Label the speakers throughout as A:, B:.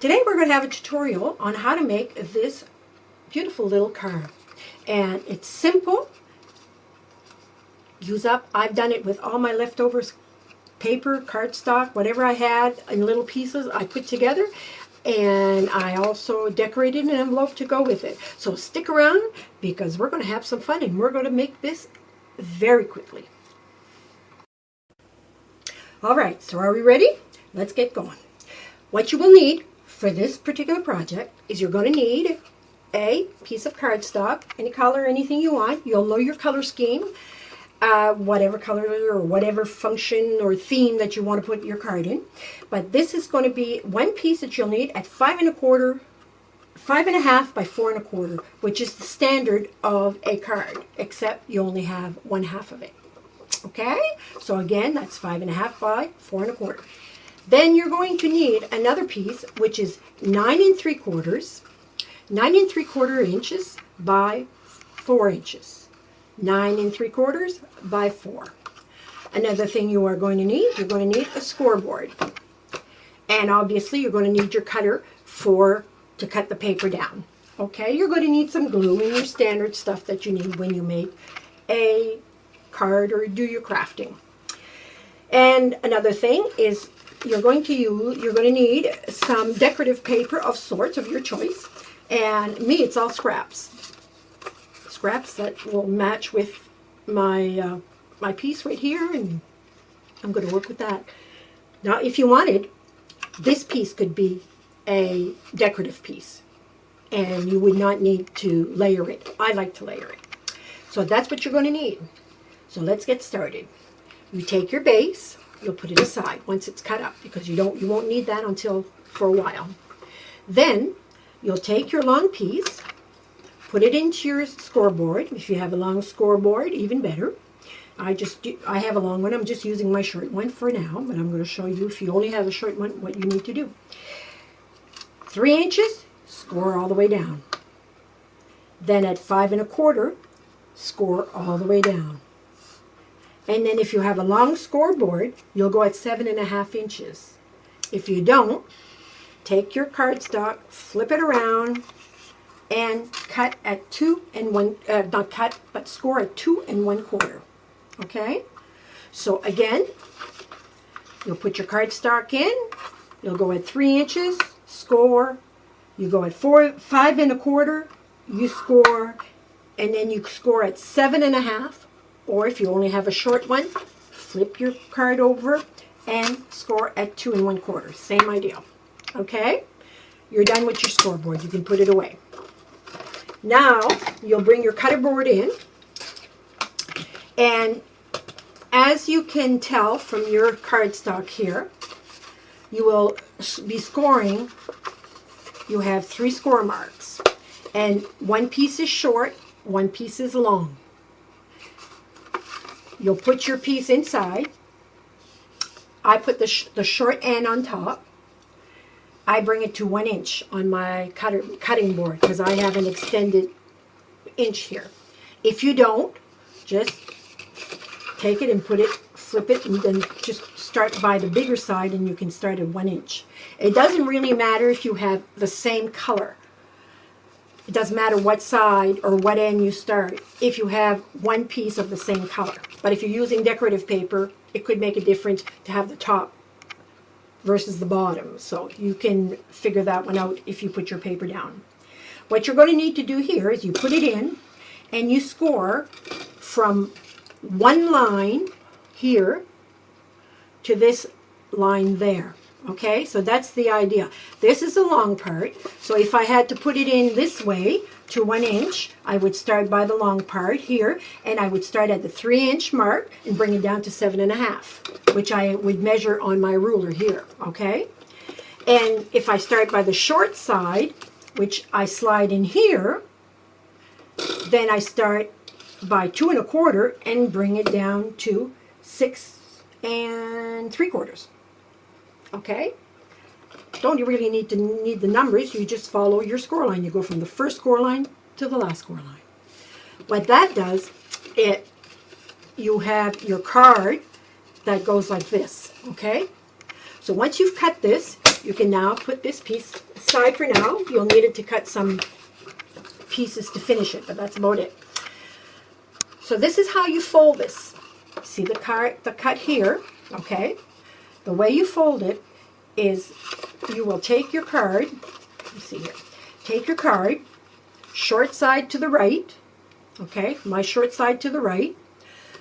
A: Today we're going to have a tutorial on how to make this beautiful little card. And it's simple. I've done it with all my leftovers, paper, cardstock, whatever I had in little pieces I put together. And I also decorated an envelope to go with it. So stick around because we're going to have some fun and we're going to make this very quickly. All right, so are we ready? Let's get going. What you will need for this particular project is you're going to need a piece of cardstock, any color, anything you want. You'll know your color scheme, whatever color or whatever function or theme that you want to put your card in. But this is going to be one piece that you'll need at 5 1/4 by 4 1/4, which is the standard of a card, except you only have 1/2 of it. Okay, so again, that's 5 1/2 by 4 1/4. Then you're going to need another piece, which is 9 3/4 inches by 4 inches. 9 3/4 by 4. Another thing you are going to need, you're going to need a scoreboard. And obviously you're going to need your cutter to cut the paper down. Okay, you're going to need some glue and your standard stuff that you need when you make a card or do your crafting. And another thing is you're going to need some decorative paper of sorts of your choice. And me, it's all scraps. Scraps that will match with my my piece right here, and I'm going to work with that. Now, if you wanted, this piece could be a decorative piece, and you would not need to layer it. I like to layer it. So that's what you're going to need. So let's get started. You take your base. You'll put it aside once it's cut up because you won't need that until for a while. Then you'll take your long piece, put it into your scoreboard. If you have a long scoreboard, even better. I have a long one. I'm just using my short one for now, but I'm going to show you if you only have a short one what you need to do. 3 inches, score all the way down. Then at 5 1/4, score all the way down. And then if you have a long scoreboard, you'll go at 7 1/2 inches. If you don't, take your cardstock, flip it around, and cut at 2 1, not cut, but score at 2 1/4. Okay? So again, you'll put your cardstock in, you'll go at 3 inches, score, you go at 5 1/4, you score, and then you score at 7 1/2. Or if you only have a short one, flip your card over and score at 2 1/4. Same idea. Okay? You're done with your scoreboard. You can put it away. Now, you'll bring your cutter board in. And as you can tell from your cardstock here, you will be scoring. You have 3 score marks. And one piece is short, one piece is long. You'll put your piece inside. I put the short end on top. I bring it to 1 inch on my cutting board because I have an extended inch here. If you don't, just take it and flip it, and then just start by the bigger side and you can start at 1 inch. It doesn't really matter if you have the same color. It doesn't matter what side or what end you start if you have one piece of the same color. But if you're using decorative paper, it could make a difference to have the top versus the bottom. So you can figure that one out if you put your paper down. What you're going to need to do here is you put it in and you score from one line here to this line there. Okay, so that's the idea. This is a long part, so if I had to put it in this way to 1 inch, I would start by the long part here, and I would start at the 3 inch mark and bring it down to 7 1/2, which I would measure on my ruler here, okay? And if I start by the short side, which I slide in here, then I start by 2 1/4 and bring it down to 6 3/4. Okay, don't you really need the numbers, you just follow your score line. You go from the first score line to the last score line. What that does, you have your card that goes like this, okay? So once you've cut this, you can now put this piece aside for now. You'll need it to cut some pieces to finish it, but that's about it. So this is how you fold this. See the cut here, okay? The way you fold it is you will take your card, let me see here, take your card, short side to the right, okay, my short side to the right.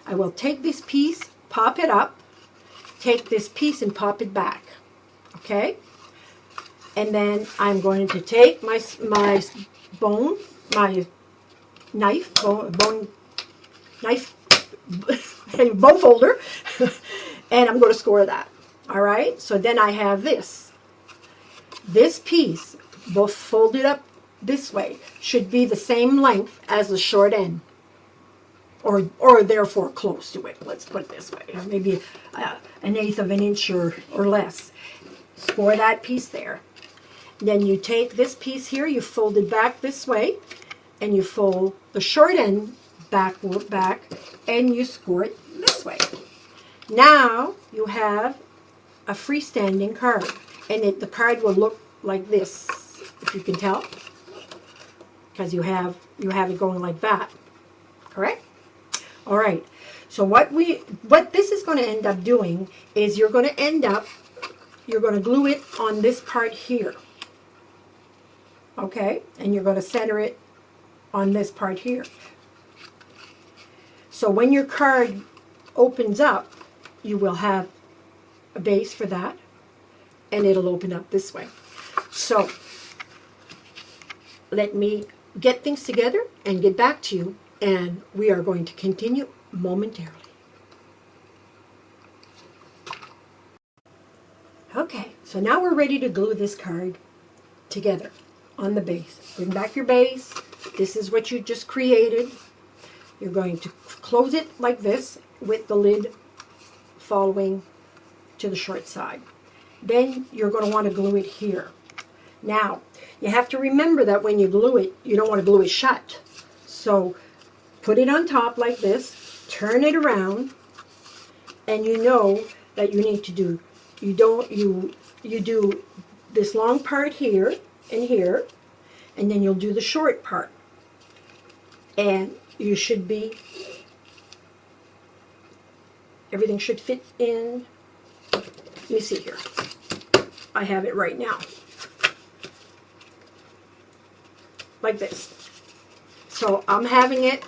A: I will take this piece, pop it up, take this piece and pop it back, okay? And then I'm going to take my knife, bone folder, and I'm going to score that. All right, so then I have this piece, both folded up this way, should be the same length as the short end, or therefore close to it. Let's put it this way, maybe an eighth of an inch or less. Score that piece there. Then you take this piece here, you fold it back this way, and you fold the short end back, and you score it this way. Now you have a freestanding card, and the card will look like this, if you can tell, because you have it going like that. Correct? All right. So what this is going to end up doing is you're going to glue it on this part here. Okay, and you're going to center it on this part here. So when your card opens up, you will have a base for that, and it'll open up this way. So let me get things together and get back to you, and we are going to continue momentarily. Okay, so now we're ready to glue this card together on the base. Bring back your base. This is what you just created. You're going to close it like this with the lid following to the short side. Then you're going to want to glue it here. Now, you have to remember that when you glue it, you don't want to glue it shut. So put it on top like this, turn it around, and you know that you need to do, you do this long part here and here, and then you'll do the short part. And you should be, everything should fit in. Let me see here. I have it right now. Like this. So I'm having it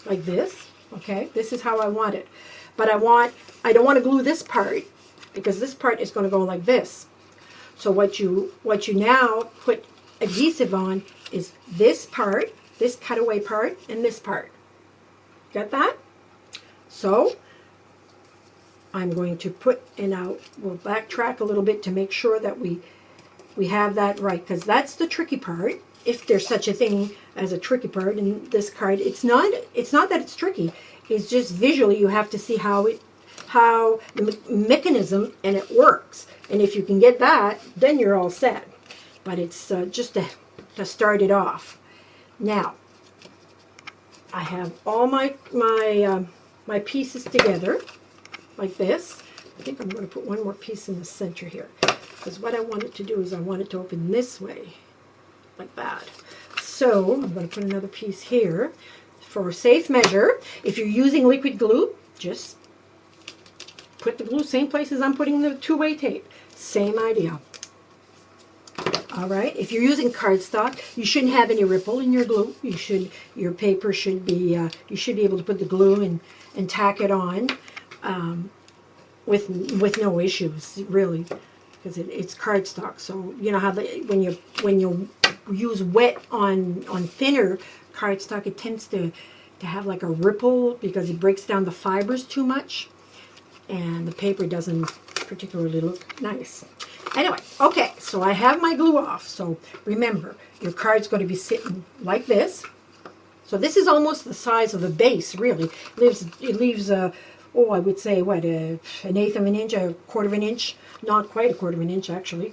A: like this. Okay, this is how I want it. But I don't want to glue this part, because this part is going to go like this. So what you now put adhesive on is this part, this cutaway part, and this part. Got that? So I'm going to put, and we'll backtrack a little bit to make sure that we have that right, because that's the tricky part. If there's such a thing as a tricky part in this card, it's not that it's tricky. It's just visually you have to see how the mechanism and it works. And if you can get that, then you're all set. But it's just to start it off. Now, I have all my pieces together like this. I think I'm going to put one more piece in the center here, because what I want it to do is I want it to open this way, like that. So I'm going to put another piece here for safe measure. If you're using liquid glue, just put the glue same place as I'm putting the two-way tape. Same idea. All right. If you're using cardstock, you shouldn't have any ripple in your glue. Your paper should be. You should be able to put the glue and tack it on with no issues, really, because it's cardstock. So you know how when you use wet on thinner cardstock, it tends to have like a ripple because it breaks down the fibers too much, and the paper doesn't particularly look nice. Anyway, okay, so I have my glue off. So remember, your card's going to be sitting like this. So this is almost the size of the base, really. It leaves I would say, what, an eighth of an inch, a quarter of an inch, not quite a quarter of an inch, actually,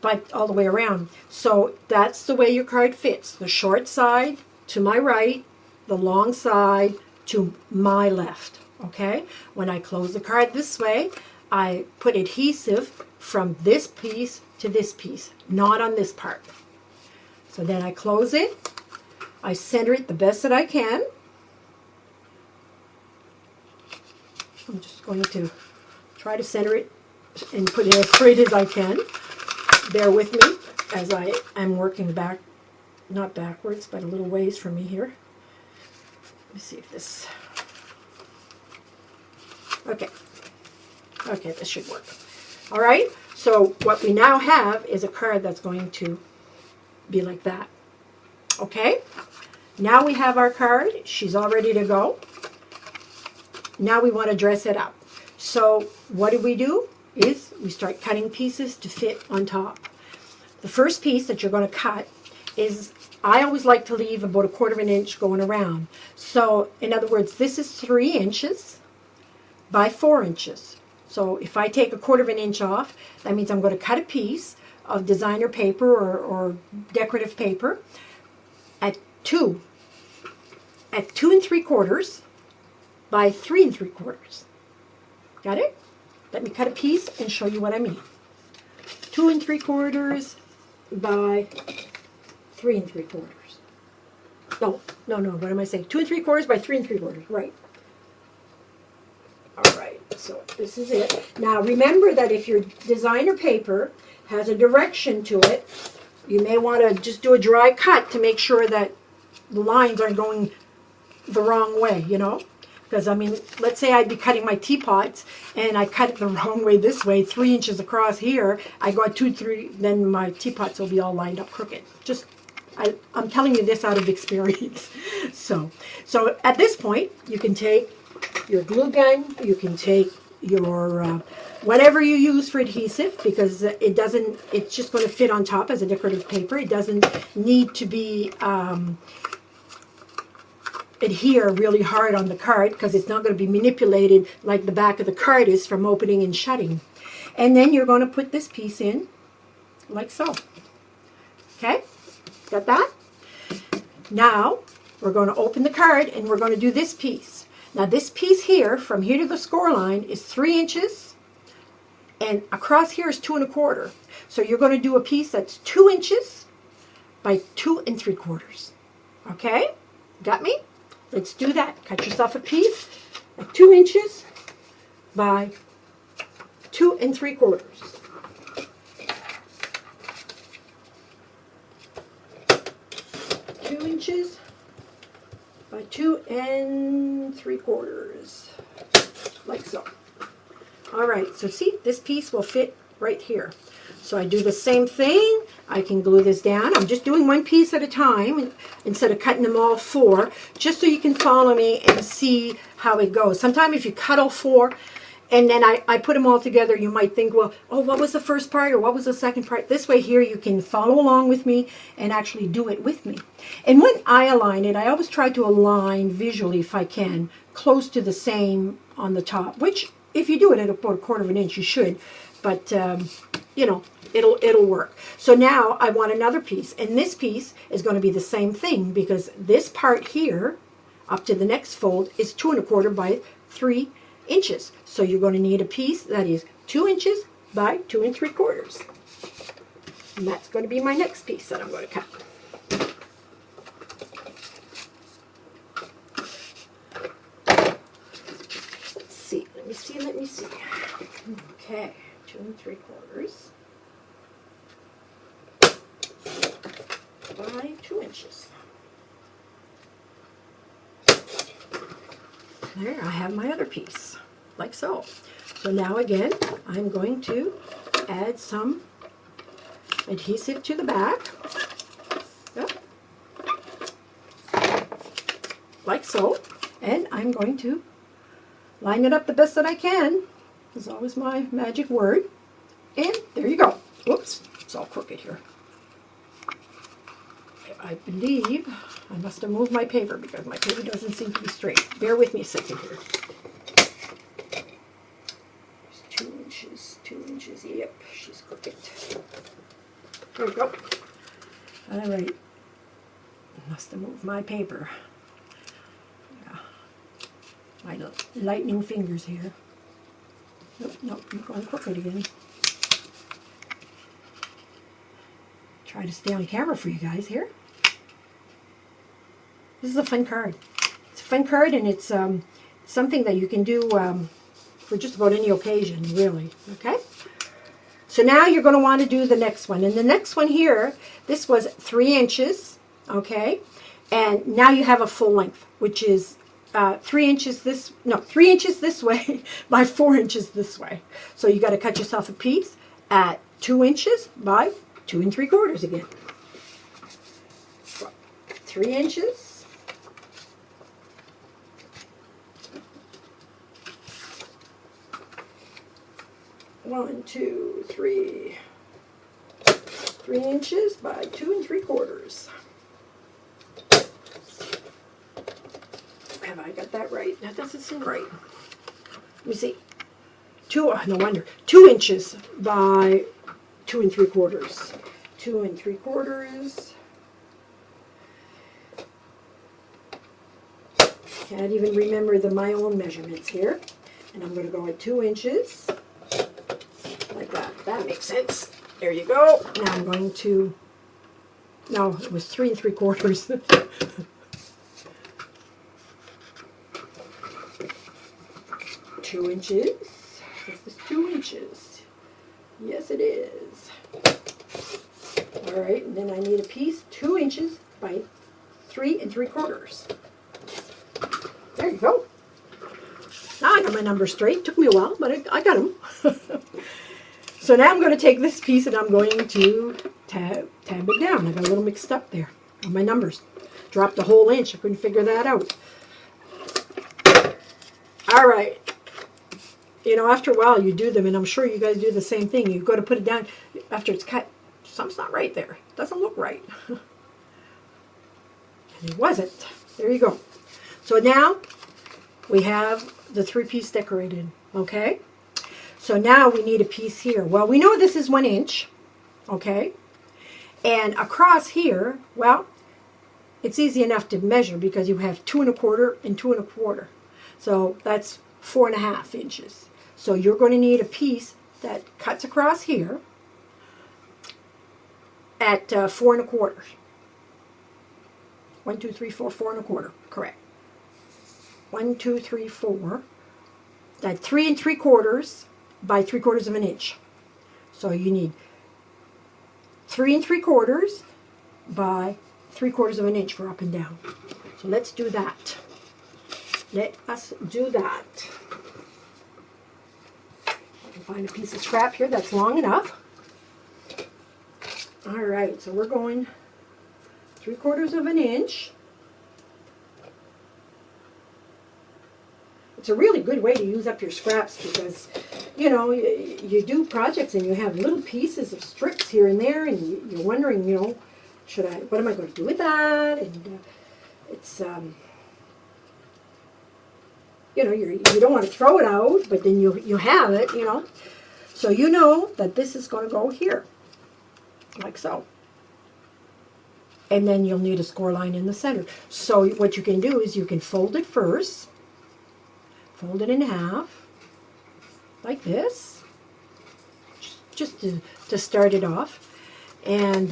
A: but all the way around. So that's the way your card fits. The short side to my right, the long side to my left, okay? When I close the card this way, I put adhesive from this piece to this piece, not on this part. So then I close it, I center it the best that I can. I'm just going to try to center it and put it as straight as I can. Bear with me as I'm working back, not backwards, but a little ways from me here. Let me see if this, okay, this should work. All right, so what we now have is a card that's going to be like that. Okay, now we have our card. She's all ready to go. Now we want to dress it up. So what do? Is we start cutting pieces to fit on top. The first piece that you're going to cut is, I always like to leave about 1/4 of an inch going around. So in other words, this is 3 inches by 4 inches. So if I take 1/4 of an inch off, that means I'm going to cut a piece of designer paper or decorative paper at 2 3/4 by 3 3/4. Got it? Let me cut a piece and show you what I mean. 2 3/4 by 3 3/4. No, what am I saying? 2 3/4 by 3 3/4, right. All right, so this is it. Now remember that if your designer paper has a direction to it, you may want to just do a dry cut to make sure that the lines aren't going the wrong way, you know? Because, I mean, let's say I'd be cutting my teapots and I cut it the wrong way this way, 3 inches across here, I go 2, 3, then my teapots will be all lined up crooked. Just, I'm telling you this out of experience. So at this point, you can take your glue gun, you can take your, whatever you use for adhesive, because it's just going to fit on top as a decorative paper. It doesn't need to be, adhere really hard on the card, because it's not going to be manipulated like the back of the card is from opening and shutting. And then you're going to put this piece in like so. Okay, got that? Now we're going to open the card and we're going to do this piece. Now this piece here, from here to the score line, is 3 inches, and across here is 2 1/4. So you're going to do a piece that's 2 inches by 2 3/4. Okay, got me? Let's do that. Cut yourself a piece at 2 inches by 2 3/4. 2 inches by 2 3/4, like so. All right, so see, this piece will fit right here. So I do the same thing. I can glue this down. I'm just doing one piece at a time instead of cutting them all 4, just so you can follow me and see how it goes. Sometimes if you cut all 4 and then I put them all together, you might think, well, oh, what was the first part or what was the second part? This way here you can follow along with me and actually do it with me. And when I align it, I always try to align visually, if I can, close to the same on the top, which if you do it at about 1/4 of an inch, you should. But, you know, it'll work. So now I want another piece, and this piece is going to be the same thing, because this part here up to the next fold is 2 1/4 by 3 inches. So you're going to need a piece that is 2 inches by 2 3/4. And that's going to be my next piece that I'm going to cut. Let me see. Okay, 2 3/4 by 2 inches. There, I have my other piece, like so. So now again, I'm going to add some adhesive to the back. Yep. Like so. And I'm going to line it up the best that I can. Is always my magic word. And there you go. Whoops, it's all crooked here. I believe I must have moved my paper because my paper doesn't seem to be straight. Bear with me a second here. There's 2 inches, yep, she's crooked. There we go. All right, I must have moved my paper. Yeah. My lightning fingers here. Nope, I'm going crooked again. Try to stay on camera for you guys here. This is a fun card. It's a fun card, and it's something that you can do for just about any occasion, really. Okay? So now you're going to want to do the next one. And the next one here, this was 3 inches, okay? And now you have a full length, which is 3 inches this way by 4 inches this way. So you got to cut yourself a piece at 2 inches by 2 3/4 again. 3 inches. 1, 2, 3. 3 inches by 2 3/4. Have I got that right? That doesn't seem right. Let me see. No wonder. 2 inches by 2 3/4. 2 3/4. Can't even remember my own measurements here. And I'm going to go at 2 inches. Like that. That makes sense. There you go. Now I'm going to, no, it was 3 3/4. 2 inches. This is 2 inches. Yes, it is. All right, and then I need a piece 2 inches by 3 3/4. There you go. Now I got my numbers straight. Took me a while, but I got them. So now I'm going to take this piece and I'm going to tab it down. I got a little mixed up there on my numbers. Dropped a whole inch. I couldn't figure that out. All right. You know, after a while you do them, and I'm sure you guys do the same thing. You've got to put it down after it's cut. Something's not right there. It doesn't look right. And it wasn't. There you go. So now we have the 3-piece decorated. Okay? So now we need a piece here. Well, we know this is 1 inch. Okay? And across here, well, it's easy enough to measure because you have 2 1/4 and 2 1/4. So that's 4 1/2 inches. So you're going to need a piece that cuts across here at 4 1/4. 1, 2, 3, 4, 4 1/4. Correct. 1, 2, 3, 4. That's 3 3/4 by 3/4 of an inch. So you need 3 3/4 by 3/4 of an inch for up and down. So let's do that. Let us do that. I can find a piece of scrap here that's long enough. All right, so we're going 3/4 of an inch. It's a really good way to use up your scraps because, you know, you do projects and you have little pieces of strips here and there, and you're wondering, you know, what am I going to do with that? And it's, you know, you don't want to throw it out, but then you have it, you know. So you know that this is going to go here, like so. And then you'll need a score line in the center. So what you can do is you can fold it first. Fold it in half, like this, just to start it off. And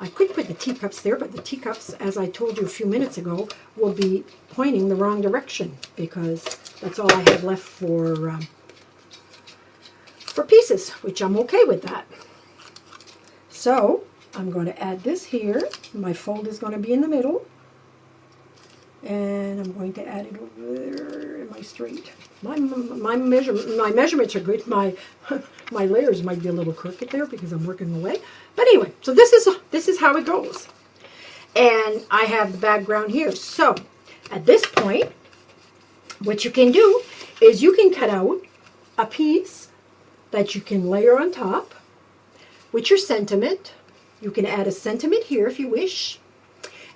A: I could put the teacups there, but the teacups, as I told you a few minutes ago, will be pointing the wrong direction because that's all I have left for pieces, which I'm okay with that. So I'm going to add this here. My fold is going to be in the middle. And I'm going to add it over there. Am I straight? My measurements are good. My layers might be a little crooked there because I'm working away. But anyway, so this is how it goes. And I have the background here. So at this point, what you can do is you can cut out a piece that you can layer on top with your sentiment. You can add a sentiment here if you wish.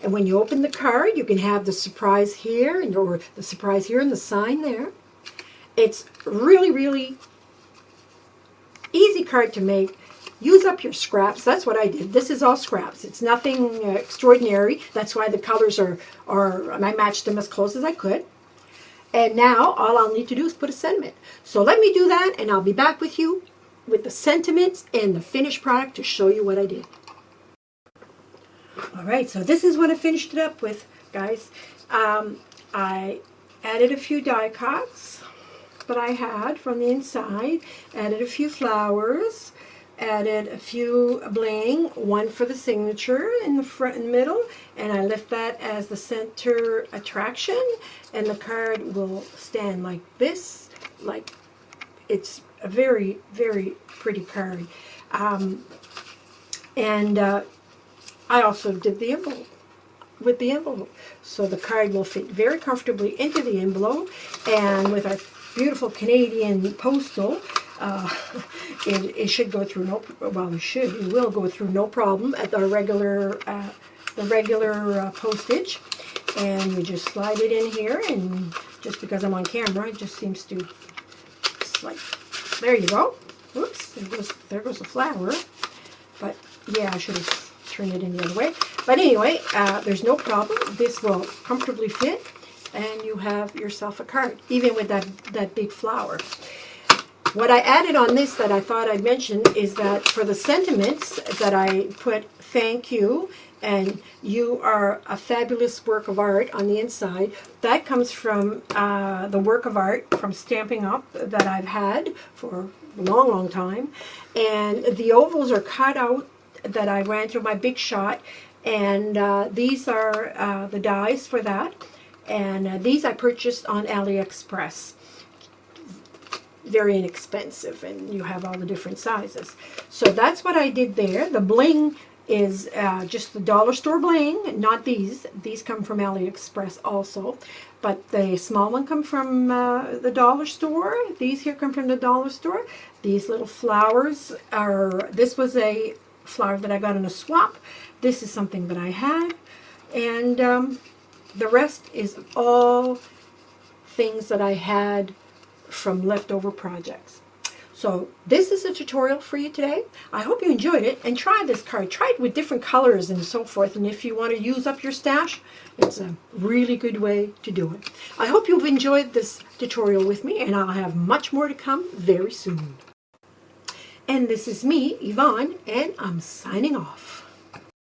A: And when you open the card, you can have the surprise here, or the surprise here and the sign there. It's really, really easy card to make. Use up your scraps. That's what I did. This is all scraps. It's nothing extraordinary. That's why the colors are I matched them as close as I could. And now all I'll need to do is put a sentiment. So let me do that, and I'll be back with you with the sentiments and the finished product to show you what I did. All right, so this is what I finished it up with, guys. I added a few die cuts that I had from the inside, added a few flowers, added a few bling, one for the signature in the front and middle, and I left that as the center attraction, and the card will stand like this, like it's a very, very pretty card. I also did the envelope with the envelope. So the card will fit very comfortably into the envelope, and with our beautiful Canadian postal, it should go through it will go through no problem at the regular postage. And you just slide it in here, and just because I'm on camera, it just seems to slide. There you go. Oops, there goes the flower. But yeah, I should have turned it in the other way. But anyway, there's no problem. This will comfortably fit, and you have yourself a card, even with that big flower. What I added on this that I thought I'd mention is that for the sentiments that I put thank you, and you are a fabulous work of art on the inside. That comes from the work of art from Stampin' Up! That I've had for a long, long time. And the ovals are cut out that I ran through my Big Shot, and these are the dies for that. And these I purchased on AliExpress. Very inexpensive, and you have all the different sizes. So that's what I did there. The bling is just the dollar store bling, not these. These come from AliExpress also, but the small one come from the dollar store. These here come from the dollar store. These little flowers are, this was a flower that I got in a swap. This is something that I had, and the rest is all things that I had from leftover projects. So this is a tutorial for you today. I hope you enjoyed it, and try this card. Try it with different colors and so forth, and if you want to use up your stash, it's a really good way to do it. I hope you've enjoyed this tutorial with me, and I'll have much more to come very soon. And this is me, Yvonne, and I'm signing off.